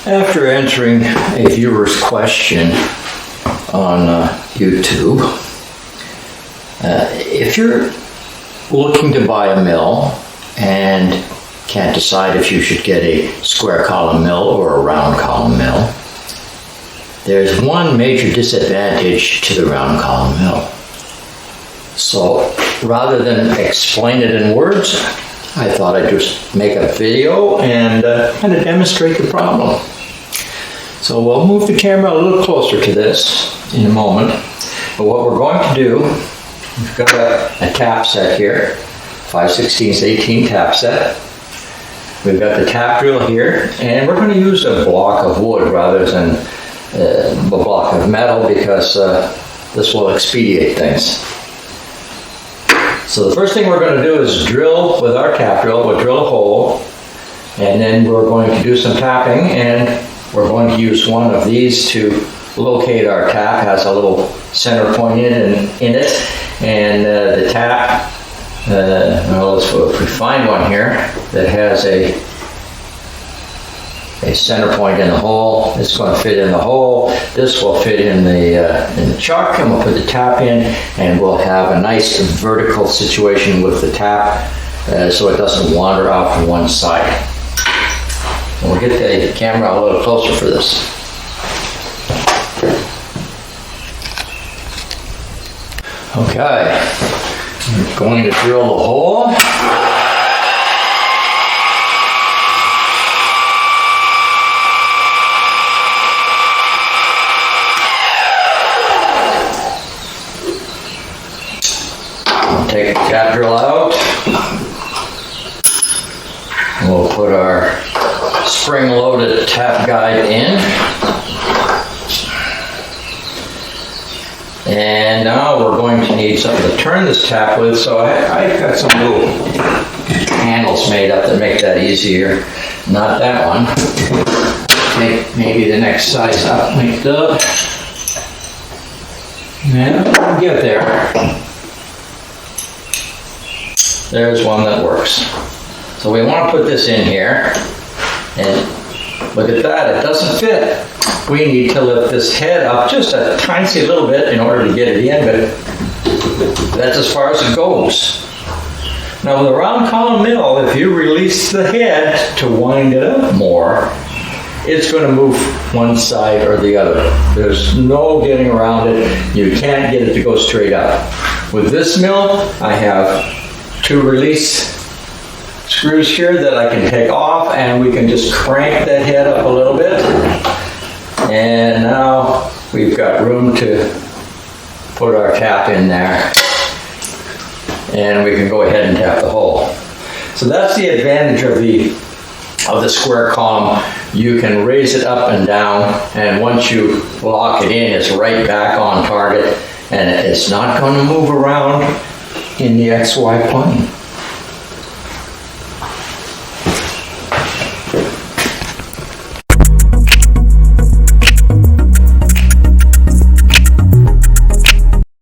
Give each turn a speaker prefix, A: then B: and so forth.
A: After answering a viewer's question on YouTube, if you're looking to buy a mill and can't decide if you should get a square column mill or a round column mill, there's one major disadvantage to the round column mill. So rather than explain it in words, I thought I'd just make a video and kind of demonstrate the problem. So we'll move the camera a little closer to this in a moment. But what we're going to do, we've got a tap set here, 5/16 18 tap set. We've got the tap drill here, and we're going to use a block of wood rather than a block of metal because this will expedite things. So the first thing we're going to do is drill with our tap drill. We'll drill a hole, and then we're going to do some tapping, and we're going to use one of these to locate our tap. It has a little center point in it, and the tap, well, if we find one here that has a center point in the hole, it's going to fit in the hole. This will fit in the chuck, and we'll put the tap in, and we'll have a nice vertical situation with the tap so it doesn't wander off to one side. And we'll get the camera a little closer for this. Okay, I'm going to drill the hole. Take the tap drill out. We'll put our spring-loaded tap guide in. And now we're going to need something to turn this tap with, so I've got some little handles made up that make that easier. Not that one. Maybe the next size up like that. And we'll get there. There's one that works. So we want to put this in here, and look at that, it doesn't fit. We need to lift this head up just a tiny little bit in order to get it in, but that's as far as it goes. Now with a round column mill, if you release the head to wind it up more, it's going to move one side or the other. There's no getting around it. You can't get it to go straight up. With this mill, I have 2 release screws here that I can take off, and we can just crank that head up a little bit. And now we've got room to put our tap in there, and we can go ahead and tap the hole. So that's the advantage of the square column. You can raise it up and down, and once you lock it in, it's right back on target, and it's not going to move around in the XY plane.